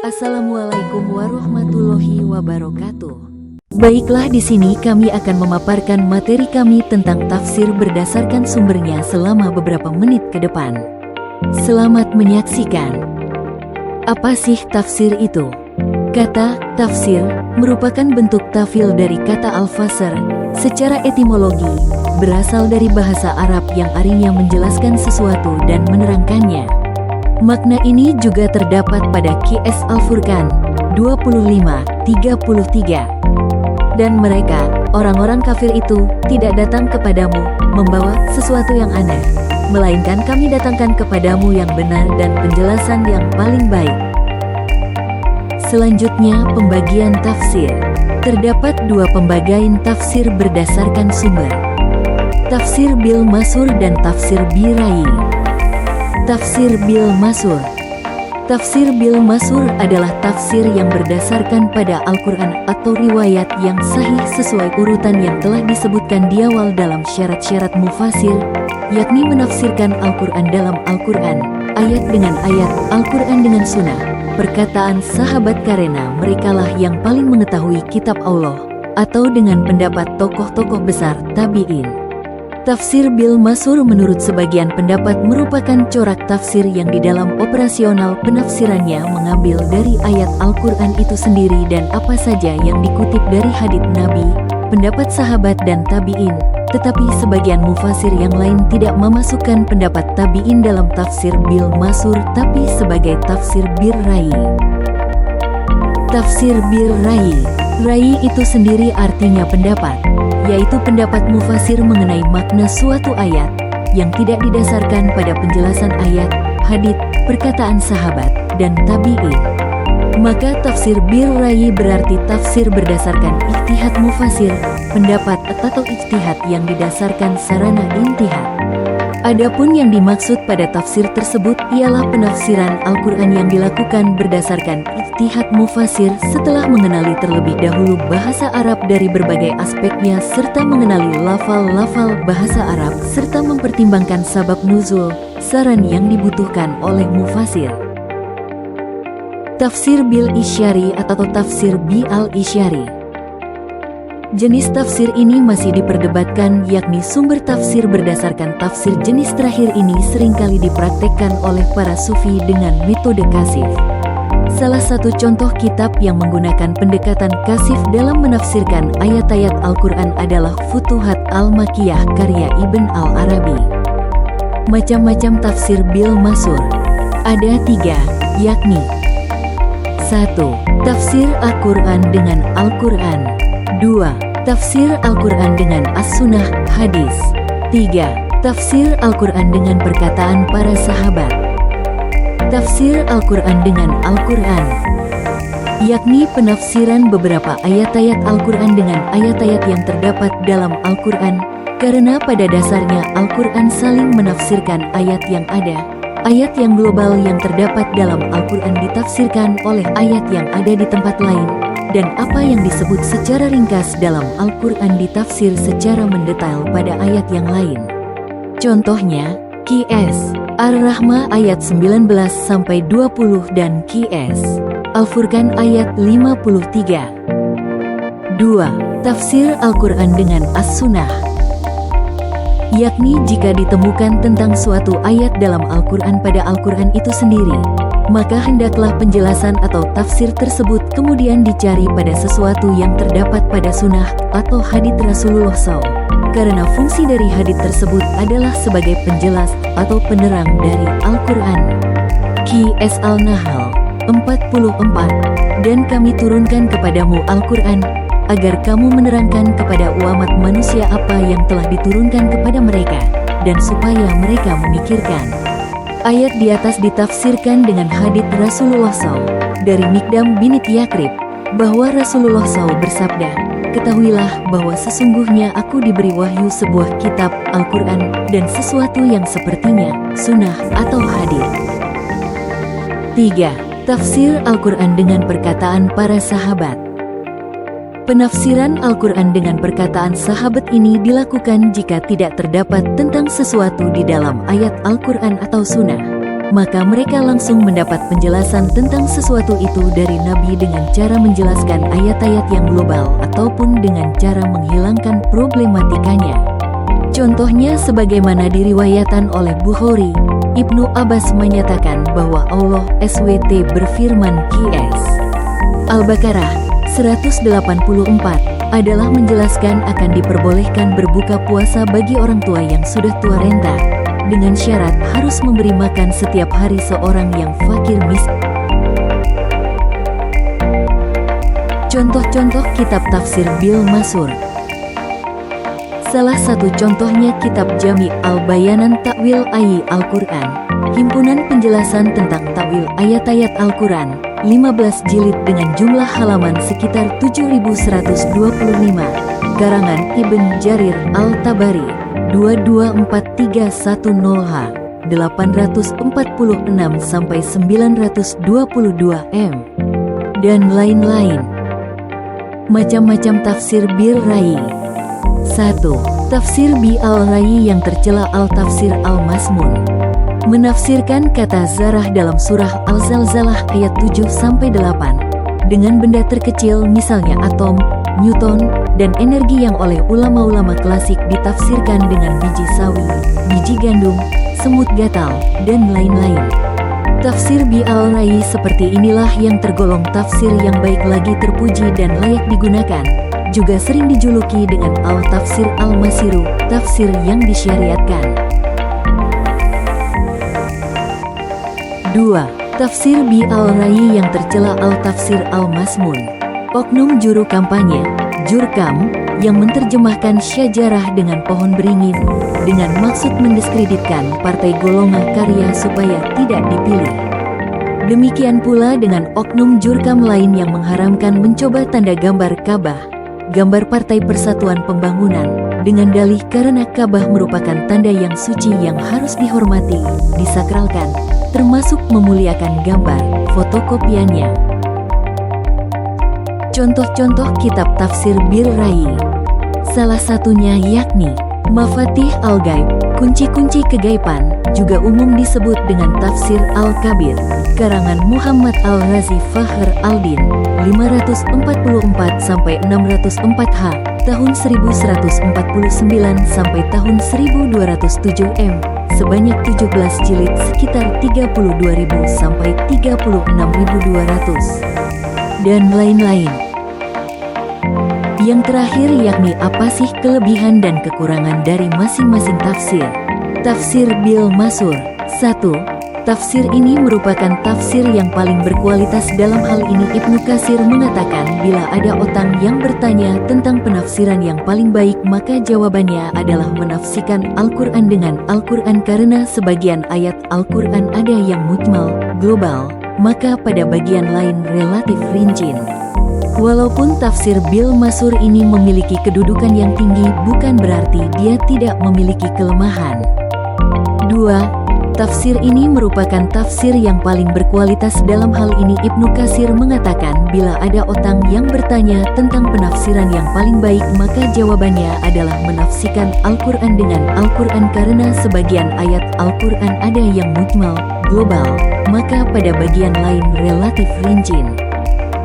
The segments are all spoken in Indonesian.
Assalamualaikum warahmatullahi wabarakatuh. Baiklah, di sini kami akan memaparkan materi kami tentang tafsir berdasarkan sumbernya selama beberapa menit ke depan. Selamat menyaksikan. Apa sih tafsir itu? Kata tafsir merupakan bentuk tafil dari kata al-fasr. Secara etimologi, berasal dari bahasa Arab yang artinya menjelaskan sesuatu dan menerangkannya. Makna ini juga terdapat pada Qs Al-Furqan 25:33. Dan mereka, orang-orang kafir itu, tidak datang kepadamu, membawa sesuatu yang aneh, melainkan kami datangkan kepadamu yang benar dan penjelasan yang paling baik. Selanjutnya, pembagian tafsir. Terdapat dua pembagian tafsir berdasarkan sumber. Tafsir bil masur dan tafsir bi ra'yi. Tafsir bil masur. Tafsir bil masur adalah tafsir yang berdasarkan pada Al-Quran atau riwayat yang sahih sesuai urutan yang telah disebutkan di awal dalam syarat-syarat mufasir, yakni menafsirkan Al-Quran dalam Al-Quran, ayat dengan ayat, Al-Quran dengan sunnah, perkataan sahabat karena merekalah yang paling mengetahui kitab Allah, atau dengan pendapat tokoh-tokoh besar tabi'in. Tafsir bil masur menurut sebagian pendapat merupakan corak tafsir yang di dalam operasional penafsirannya mengambil dari ayat Al-Quran itu sendiri dan apa saja yang dikutip dari hadits Nabi, pendapat sahabat dan tabi'in, tetapi sebagian mufasir yang lain tidak memasukkan pendapat tabi'in dalam tafsir bil masur tapi sebagai tafsir bir ra'yi. Tafsir bir ra'yi. Ra'yi itu sendiri artinya pendapat, yaitu pendapat mufasir mengenai makna suatu ayat yang tidak didasarkan pada penjelasan ayat, hadits, perkataan sahabat, dan tabi'in. Maka tafsir bir ra'yi berarti tafsir berdasarkan ijtihad mufasir, pendapat atau ijtihad yang didasarkan sarana intihad. Adapun yang dimaksud pada tafsir tersebut ialah penafsiran Al-Quran yang dilakukan berdasarkan ijtihad mufasir setelah mengenali terlebih dahulu bahasa Arab dari berbagai aspeknya serta mengenali lafal-lafal bahasa Arab serta mempertimbangkan sabab nuzul, saran yang dibutuhkan oleh mufasir. Tafsir bil isyari atau tafsir bi al-isyari. Jenis tafsir ini masih diperdebatkan, yakni sumber tafsir berdasarkan tafsir jenis terakhir ini seringkali dipraktekkan oleh para sufi dengan metode kasif. Salah satu contoh kitab yang menggunakan pendekatan kasif dalam menafsirkan ayat-ayat Al-Quran adalah Futuhat Al-Makkiyah karya Ibn Al-Arabi. Macam-macam tafsir bil masur. Ada 3, yakni 1. Tafsir Al-Quran dengan Al-Quran. 2. Tafsir Al-Quran dengan As-Sunnah, hadis. 3. Tafsir Al-Quran dengan perkataan para sahabat. Tafsir Al-Quran dengan Al-Quran, yakni penafsiran beberapa ayat-ayat Al-Quran dengan ayat-ayat yang terdapat dalam Al-Quran, karena pada dasarnya Al-Quran saling menafsirkan ayat yang ada. Ayat yang global yang terdapat dalam Al-Quran ditafsirkan oleh ayat yang ada di tempat lain, dan apa yang disebut secara ringkas dalam Al-Quran ditafsir secara mendetail pada ayat yang lain. Contohnya, Qs Ar-Rahmah ayat 19-20 dan Qs Al-Furqan ayat 53. 2. Tafsir Al-Quran dengan As-Sunnah, yakni jika ditemukan tentang suatu ayat dalam Al-Quran pada Al-Quran itu sendiri, maka hendaklah penjelasan atau tafsir tersebut kemudian dicari pada sesuatu yang terdapat pada sunnah atau hadits Rasulullah SAW, karena fungsi dari hadits tersebut adalah sebagai penjelas atau penerang dari Al-Quran. Qs Al-Nahl 44. Dan kami turunkan kepadamu Al-Quran, agar kamu menerangkan kepada umat manusia apa yang telah diturunkan kepada mereka, dan supaya mereka memikirkan. Ayat di atas ditafsirkan dengan hadits Rasulullah SAW dari Mikdam bin Yakrib, bahwa Rasulullah SAW bersabda, "Ketahuilah bahwa sesungguhnya aku diberi wahyu sebuah kitab, Al-Quran, dan sesuatu yang sepertinya, sunnah atau hadits." 3. Tafsir Al-Quran dengan perkataan para sahabat. Penafsiran Al-Quran dengan perkataan sahabat ini dilakukan jika tidak terdapat tentang sesuatu di dalam ayat Al-Quran atau sunnah. maka mereka langsung mendapat penjelasan tentang sesuatu itu dari Nabi dengan cara menjelaskan ayat-ayat yang global ataupun dengan cara menghilangkan problematikanya. Contohnya sebagaimana diriwayatkan oleh Bukhari, Ibnu Abbas menyatakan bahwa Allah SWT berfirman QS Al-Baqarah 184 adalah menjelaskan akan diperbolehkan berbuka puasa bagi orang tua yang sudah tua renta, dengan syarat harus memberi makan setiap hari seorang yang fakir miskin. Contoh-contoh kitab tafsir Bil Masur. Salah satu contohnya kitab Jami' Al-Bayanan Ta'wil Ayat Al-Quran, himpunan penjelasan tentang ta'wil ayat-ayat Al-Quran, 15 jilid dengan jumlah halaman sekitar 7.125, karangan Ibn Jarir Al-Tabari, 2243110H, 846-922 M, dan lain-lain. Macam-macam tafsir Bir Rai. 1. Tafsir Bi Al-Rai yang tercela Al-Tafsir Al-Masmun menafsirkan kata zarah dalam surah Al-Zalzalah ayat 7-8 dengan benda terkecil misalnya atom, newton, dan energi yang oleh ulama-ulama klasik ditafsirkan dengan biji sawi, biji gandum, semut gatal, dan lain-lain. Tafsir Bi Al-Rai seperti inilah yang tergolong tafsir yang baik lagi terpuji dan layak digunakan, juga sering dijuluki dengan Al-Tafsir Al-Masiru, tafsir yang disyariatkan. 2. Tafsir Bi Al-Rai yang tercela Al-Tafsir Al-Masmun. Oknum juru kampanye, Jurkam, yang menerjemahkan syajarah dengan pohon beringin, dengan maksud mendiskreditkan partai golongan karya supaya tidak dipilih. Demikian pula dengan oknum Jurkam lain yang mengharamkan mencoba tanda gambar Ka'bah, gambar Partai Persatuan Pembangunan, dengan dalih karena Ka'bah merupakan tanda yang suci yang harus dihormati, disakralkan, termasuk memuliakan gambar, fotokopiannya. Contoh-contoh kitab tafsir Bir Rai. Salah satunya yakni Mafatih Al-Ghaib, kunci-kunci kegaiban, juga umum disebut dengan tafsir Al-Kabir, karangan Muhammad Al-Razi Fakhr Al-Din, 544-604H, tahun 1149 sampai tahun 1207 M, sebanyak 17 jilid sekitar 32.000 sampai 36.200, dan lain-lain. Yang terakhir yakni apa sih kelebihan dan kekurangan dari masing-masing tafsir. Tafsir Bil Masur. 1. Tafsir ini merupakan tafsir yang paling berkualitas. Dalam hal ini Ibnu Katsir mengatakan bila ada orang yang bertanya tentang penafsiran yang paling baik, maka jawabannya adalah menafsirkan Al-Quran dengan Al-Quran, karena sebagian ayat Al-Quran ada yang mujmal, global, maka pada bagian lain relatif rinci. Walaupun tafsir Bil Masur ini memiliki kedudukan yang tinggi, bukan berarti dia tidak memiliki kelemahan. 2. Tafsir ini merupakan tafsir yang paling berkualitas. Dalam hal ini Ibnu Katsir mengatakan bila ada orang yang bertanya tentang penafsiran yang paling baik, maka jawabannya adalah menafsirkan Al-Quran dengan Al-Quran, karena sebagian ayat Al-Quran ada yang mujmal, global, maka pada bagian lain relatif rinci.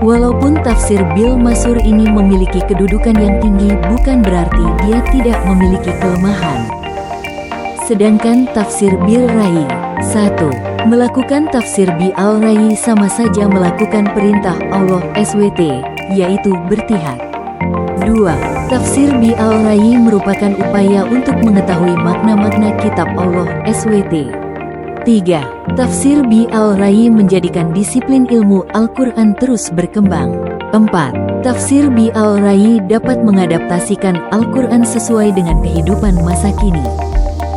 Walaupun tafsir Bil Masur ini memiliki kedudukan yang tinggi, bukan berarti dia tidak memiliki kelemahan. Sedangkan tafsir Bil Rai. 1. Melakukan tafsir Bi Al-Rai sama saja melakukan perintah Allah SWT, yaitu bertihad. 2. Tafsir Bi Al-Rai merupakan upaya untuk mengetahui makna-makna kitab Allah SWT. 3. Tafsir Bi Al-Rai menjadikan disiplin ilmu Al-Quran terus berkembang. 4. Tafsir Bi Al-Rai dapat mengadaptasikan Al-Quran sesuai dengan kehidupan masa kini.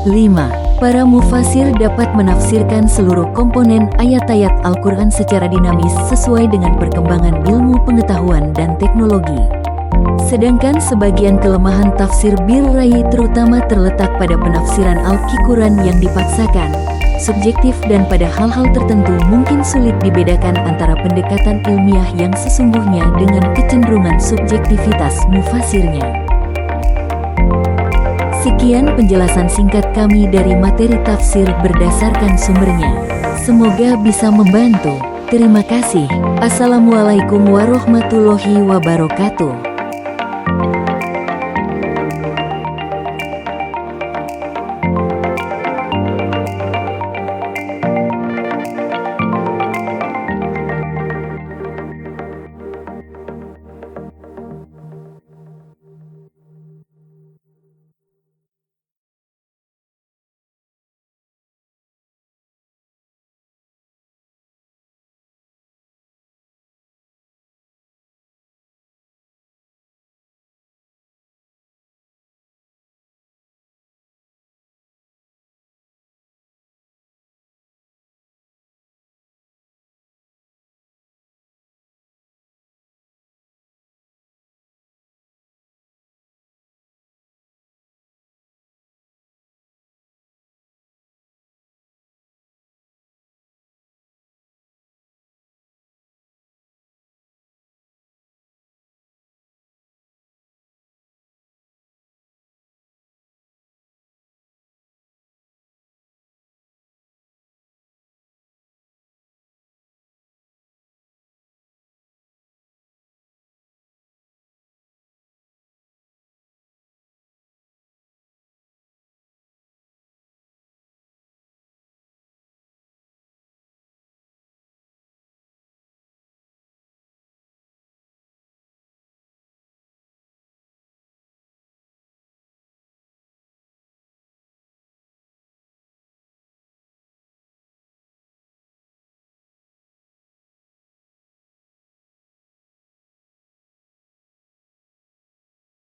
5. Para mufasir dapat menafsirkan seluruh komponen ayat-ayat Al-Quran secara dinamis sesuai dengan perkembangan ilmu pengetahuan dan teknologi. Sedangkan sebagian kelemahan tafsir Bir Rai terutama terletak pada penafsiran Al-Quran yang dipaksakan, subjektif, dan pada hal-hal tertentu mungkin sulit dibedakan antara pendekatan ilmiah yang sesungguhnya dengan kecenderungan subjektivitas mufasirnya. Sekian penjelasan singkat kami dari materi tafsir berdasarkan sumbernya. Semoga bisa membantu. Terima kasih. Assalamualaikum warahmatullahi wabarakatuh.